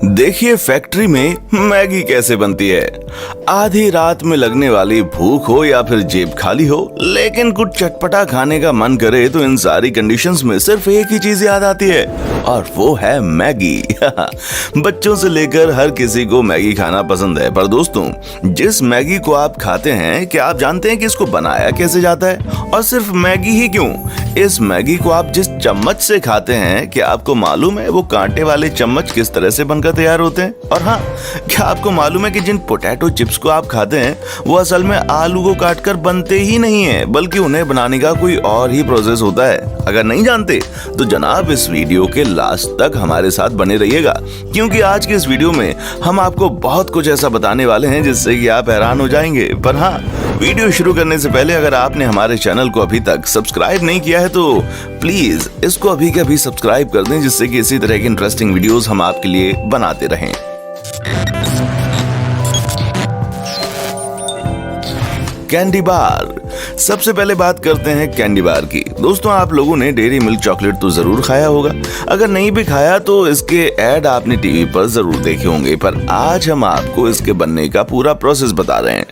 देखिए फैक्ट्री में मैगी कैसे बनती है। आधी रात में लगने वाली भूख हो या फिर जेब खाली हो, लेकिन कुछ चटपटा खाने का मन करे तो इन सारी कंडीशंस में सिर्फ एक ही चीज याद आती है और वो है मैगी। बच्चों से लेकर हर किसी को मैगी खाना पसंद है, पर दोस्तों जिस मैगी को आप खाते हैं, क्या आप जानते हैं कि इसको बनाया कैसे जाता है? और सिर्फ मैगी ही क्यों, इस मैगी को आप जिस चम्मच से खाते हैं, क्या आपको मालूम है वो कांटे वाले चम्मच किस तरह से बनकर तैयार होते हैं? और हाँ, क्या आपको मालूम है कि जिन पोटैटो चिप्स को आप खाते हैं वो असल में आलू को काटकर बनते ही नहीं है, बल्कि उन्हें बनाने का कोई और ही प्रोसेस होता है? अगर नहीं जानते तो जनाब इस वीडियो के लास्ट तक हमारे साथ बने रहिएगा, क्योंकि आज के इस वीडियो में हम आपको बहुत कुछ ऐसा बताने वाले हैं जिससे कि आप हैरान हो जाएंगे। पर हाँ, वीडियो शुरू करने से पहले अगर आपने हमारे चैनल को अभी तक सब्सक्राइब नहीं किया है तो प्लीज इसको अभी के अभी सब्सक्राइब कर दें, जिससे कि इसी तरह की इंटरेस्टिंग वीडियोस हम आपके लिए बनाते रहें। Candy bar. सबसे पहले बात करते हैं कैंडी बार की। दोस्तों आप लोगों ने डेयरी मिल्क चॉकलेट तो जरूर खाया होगा, अगर नहीं भी खाया तो इसके ऐड आपने टीवी पर जरूर देखे होंगे। पर आज हम आपको इसके बनने का पूरा प्रोसेस बता रहे हैं,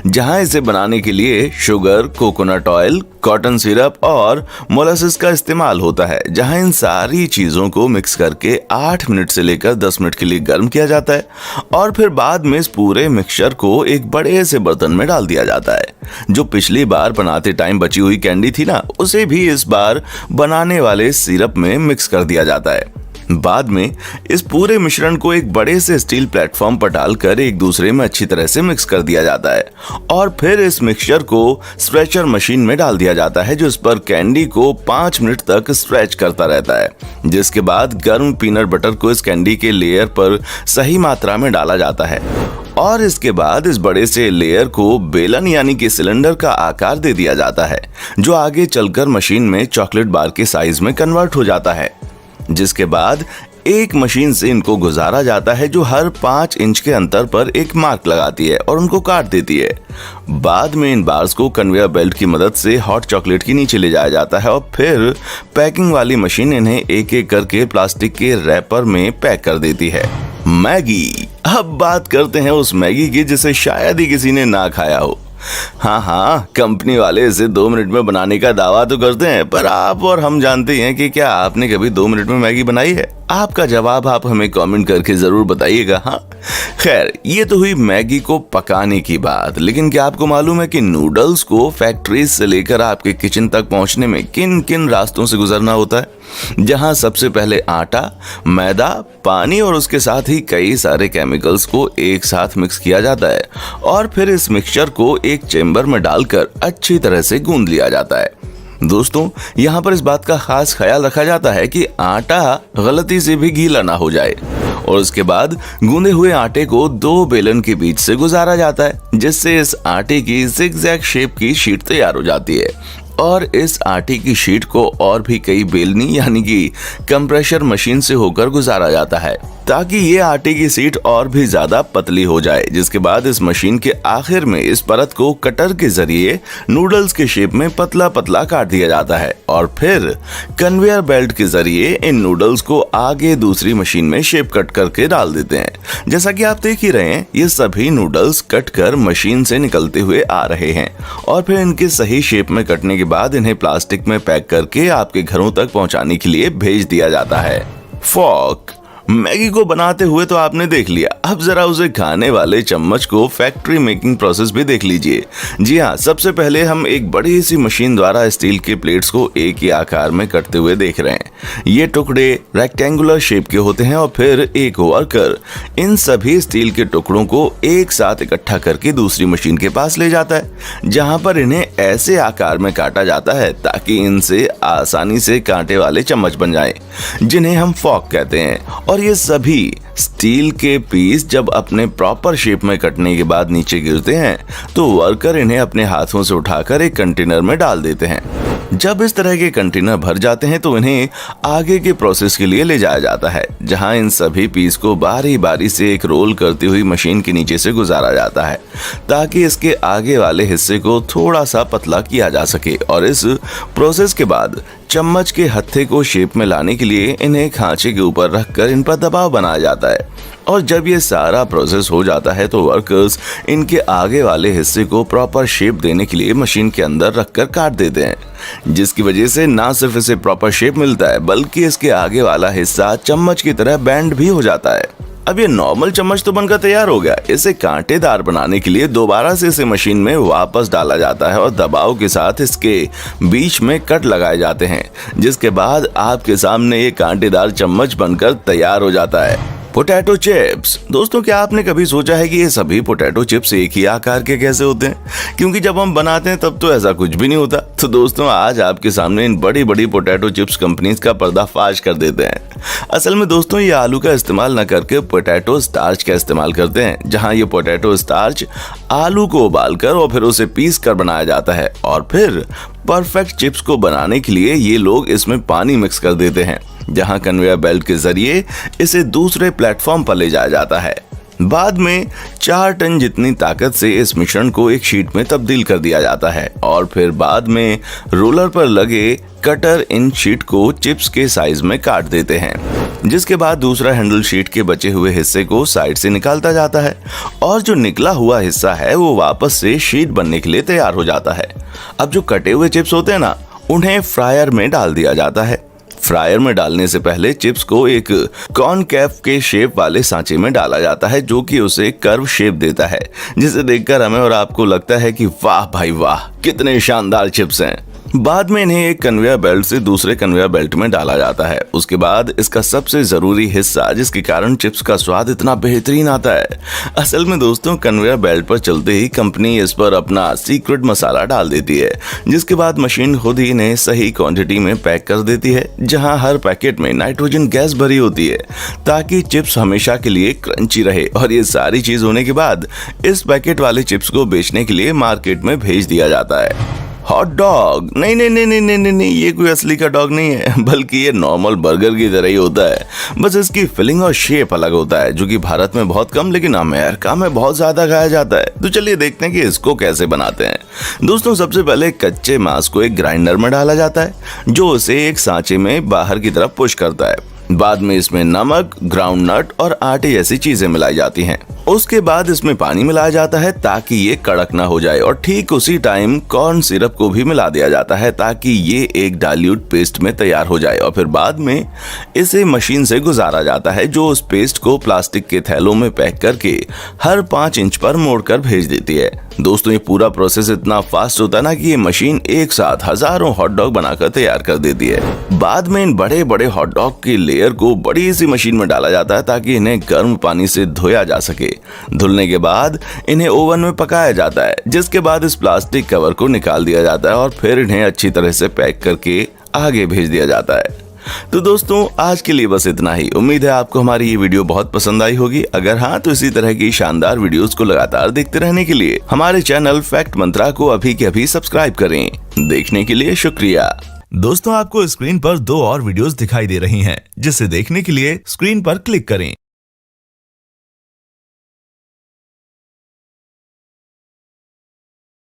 जहां इसे बनाने के लिए sugar, coconut oil, cotton syrup और मोलासिस का इस्तेमाल होता है। जहां इन सारी चीजों को मिक्स करके 8 मिनट से लेकर 10 मिनट के लिए गर्म किया जाता है और फिर बाद में इस पूरे मिक्सचर को एक बड़े से बर्तन में डाल दिया जाता है। जो पिछली बार बनाते टाइम बची हुई कैंडी थी ना, उसे भी इस बार बनाने वाले सिरप में मिक्स कर दिया जाता है। बाद में इस पूरे मिश्रण को एक बड़े से स्टील प्लेटफॉर्म पर डालकर एक दूसरे में अच्छी तरह से मिक्स कर दिया जाता है और फिर इस मिक्सचर को स्ट्रेचर मशीन में डाल दिया जाता है, जो इस पर कैंडी को 5 मिनट तक स्ट्रेच करता रहता है। जिसके बाद गर्म पीनट बटर को इस कैंडी के लेयर पर सही मात्रा में डाला जाता है और इसके बाद इस बड़े से लेयर को बेलन यानी कि सिलेंडर का आकार दे दिया जाता है, जो आगे चलकर मशीन में चॉकलेट बार के साइज में कन्वर्ट हो जाता है। जिसके बाद एक मशीन से इनको गुजारा जाता है, जो हर 5 इंच के अंतर पर एक मार्क लगाती है और उनको काट देती है। बाद में इन बार्स को कन्वेयर बेल्ट की मदद से हॉट चॉकलेट के नीचे ले जाया जाता है और फिर पैकिंग वाली मशीन इन्हें एक एक करके प्लास्टिक के रैपर में पैक कर देती है। मैगी। अब बात करते हैं उस मैगी की जिसे शायद ही किसी ने ना खाया हो। हाँ, कंपनी वाले इसे 2 मिनट में बनाने का दावा तो करते हैं, पर आप और हम जानते हैं कि क्या आपने कभी 2 मिनट में मैगी बनाई है? आपका जवाब आप हमें कमेंट करके जरूर बताइएगा। हाँ, खैर ये तो हुई मैगी को पकाने की बात, लेकिन क्या आपको मालूम है कि नूडल्स को फैक्ट्री से लेकर आपके किचन तक पहुंचने में किन किन रास्तों से गुजरना होता है? जहां सबसे पहले आटा, मैदा, पानी और उसके साथ ही कई सारे केमिकल्स को एक साथ मिक्स किया जाता है और फिर इस मिक्सचर को एक चेम्बर में डालकर अच्छी तरह से गूंद लिया जाता है। दोस्तों यहाँ पर इस बात का खास ख्याल रखा जाता है कि आटा गलती से भी गीला ना हो जाए और उसके बाद गूंदे हुए आटे को 2 बेलन के बीच से गुजारा जाता है, जिससे इस आटे की जिगजैग शेप की शीट तैयार हो जाती है और इस आटे की शीट को और भी कई बेलनी यानी कि कंप्रेशर मशीन से होकर गुजारा जाता है, ताकि ये आटे की शीट और भी ज्यादा पतली हो जाए। जिसके बाद इस मशीन के आखिर में इस परत को कटर के जरिए नूडल्स के शेप में पतला पतला काट दिया जाता है और फिर कन्वेयर बेल्ट के जरिए इन नूडल्स को आगे दूसरी मशीन में शेप कट करके डाल देते हैं। जैसा कि आप देख ही रहे हैं, ये सभी नूडल्स कट कर मशीन से निकलते हुए आ रहे हैं और फिर इनके सही शेप में कटने के बाद इन्हें प्लास्टिक में पैक करके आपके घरों तक पहुंचाने के लिए भेज दिया जाता है। फॉर्क। मैगी को बनाते हुए तो आपने देख लिया, अब जरा उसे खाने वाले चम्मच को फैक्ट्री मेकिंग प्रोसेस भी देख लीजिए। जी हाँ, सबसे पहले हम एक बड़ी सी मशीन द्वारा स्टील के प्लेट्स को एक ही आकार में कटते हुए देख रहे हैं। ये टुकड़े रेक्टेंगुलर शेप के होते हैं और फिर एक वर्कर इन सभी स्टील के टुकड़ों को एक साथ इकट्ठा करके दूसरी मशीन के पास ले जाता है, जहां पर इन्हें ऐसे आकार में काटा जाता है ताकि इनसे आसानी से कांटे वाले चम्मच बन जाएं, जिन्हें हम फॉर्क कहते हैं। और ये सभी स्टील के पीस जब अपने प्रॉपर शेप में कटने के बाद नीचे गिरते हैं तो वर्कर इन्हें अपने हाथों से उठाकर एक कंटेनर में डाल देते हैं। जब इस तरह के कंटेनर भर जाते हैं तो इन्हें आगे के प्रोसेस के लिए ले जाया जाता है, जहां इन सभी पीस को बारी बारी से एक रोल करती हुई मशीन के नीचे से गुजारा जाता है ताकि इसके आगे वाले हिस्से को थोड़ा सा पतला किया जा सके। और इस प्रोसेस के बाद चम्मच के हत्थे को शेप में लाने के लिए इन्हें खांचे के ऊपर रखकर इन पर दबाव बनाया जाता है और जब ये सारा प्रोसेस हो जाता है तो वर्कर्स इनके आगे वाले हिस्से को प्रॉपर शेप देने के लिए मशीन के अंदर रखकर काट देते हैं, जिसकी वजह से ना सिर्फ इसे प्रॉपर शेप मिलता है बल्कि इसके आगे वाला हिस्सा चम्मच की तरह बेंड भी हो जाता है। अब ये नॉर्मल चम्मच तो बनकर तैयार हो गया, इसे कांटेदार बनाने के लिए दोबारा से इसे मशीन में वापस डाला जाता है और दबाव के साथ इसके बीच में कट लगाए जाते हैं, जिसके बाद आपके सामने ये कांटेदार चम्मच बनकर तैयार हो जाता है। Potato chips. दोस्तों, क्या आपने कभी सोचा है कि ये सभी पोटैटो चिप्स एक ही आकार के कैसे होते हैं? क्योंकि जब हम बनाते हैं तब तो ऐसा कुछ भी नहीं होता। तो दोस्तों, आज आपके सामने इन बड़ी बड़ी पोटैटो चिप्स कंपनीज का पर्दाफाश कर देते हैं। असल में दोस्तों, ये आलू का इस्तेमाल न करके पोटैटो स्टार्च का इस्तेमाल करते हैं, जहां ये पोटैटो स्टार्च आलू को उबालकर और फिर उसे पीस कर बनाया जाता है और फिर परफेक्ट चिप्स को बनाने के लिए ये लोग इसमें पानी मिक्स कर देते हैं, जहां कन्वेयर बेल्ट के जरिए इसे दूसरे प्लेटफॉर्म पर ले जाया जाता है। बाद में 4 टन जितनी ताकत से इस मिश्रण को एक शीट में तब्दील कर दिया जाता है और फिर बाद में रोलर पर लगे कटर इन शीट को चिप्स के साइज में काट देते हैं, जिसके बाद दूसरा हैंडल शीट के बचे हुए हिस्से को साइड से निकालता जाता है और जो निकला हुआ हिस्सा है वो वापस से शीट बनने के लिए तैयार हो जाता है। अब जो कटे हुए चिप्स होते हैं ना, उन्हें फ्रायर में डाल दिया जाता है। फ्रायर में डालने से पहले चिप्स को एक कॉनकेव के शेप वाले सांचे में डाला जाता है, जो कि उसे कर्व शेप देता है, जिसे देखकर हमें और आपको लगता है कि वाह भाई वाह, कितने शानदार चिप्स हैं। बाद में इन्हें एक कन्वेयर बेल्ट से दूसरे कन्वेयर बेल्ट में डाला जाता है। उसके बाद इसका सबसे जरूरी हिस्सा, जिसके कारण चिप्स का स्वाद इतना बेहतरीन आता है। असल में दोस्तों, कन्वेयर बेल्ट पर चलते ही कंपनी इस पर अपना सीक्रेट मसाला डाल देती है, जिसके बाद मशीन खुद ही इन्हें सही क्वांटिटी में पैक कर देती है, जहां हर पैकेट में नाइट्रोजन गैस भरी होती है ताकि चिप्स हमेशा के लिए क्रंची रहे। और ये सारी चीज होने के बाद इस पैकेट वाले चिप्स को बेचने के लिए मार्केट में भेज दिया जाता है। Hot dog. नहीं नहीं नहीं नहीं नहीं नहीं, ये कोई असली का डॉग नहीं है, बल्कि ये नॉर्मल बर्गर की तरह ही होता है, बस इसकी फिलिंग और शेप अलग होता है, जो कि भारत में बहुत कम लेकिन अमेरिका में बहुत ज्यादा खाया जाता है। तो चलिए देखते हैं कि इसको कैसे बनाते हैं। दोस्तों, सबसे पहले कच्चे मांस को एक ग्राइंडर में डाला जाता है, जो उसे एक सांचे में बाहर की तरफ पुश करता है। बाद में इसमें नमक, ग्राउंड नट और आटे जैसी चीजें मिलाई जाती हैं। उसके बाद इसमें पानी मिलाया जाता है ताकि ये कड़क ना हो जाए और ठीक उसी टाइम कॉर्न सिरप को भी मिला दिया जाता है ताकि ये एक डाइल्यूट पेस्ट में तैयार हो जाए और फिर बाद में इसे मशीन से गुजारा जाता है, जो उस पेस्ट को प्लास्टिक के थैलों में पैक करके हर 5 इंच पर मोड़कर भेज देती है। दोस्तों, ये पूरा प्रोसेस इतना फास्ट होता है ना कि ये मशीन एक साथ हजारों हॉट डॉग बनाकर तैयार कर देती है। बाद में इन बड़े बड़े हॉट डॉग की लेयर को बड़ी सी मशीन में डाला जाता है ताकि इन्हें गर्म पानी से धोया जा सके। धुलने के बाद इन्हें ओवन में पकाया जाता है, जिसके बाद इस प्लास्टिक कवर को निकाल दिया जाता है और फिर इन्हें अच्छी तरह से पैक करके आगे भेज दिया जाता है। तो दोस्तों, आज के लिए बस इतना ही। उम्मीद है आपको हमारी ये वीडियो बहुत पसंद आई होगी। अगर हाँ, तो इसी तरह की शानदार वीडियोस को लगातार देखते रहने के लिए हमारे चैनल फैक्ट मंत्रा को अभी के अभी सब्सक्राइब करें। देखने के लिए शुक्रिया। दोस्तों, आपको स्क्रीन पर 2 और वीडियोस दिखाई दे रही हैं, जिसे देखने के लिए स्क्रीन पर क्लिक करें।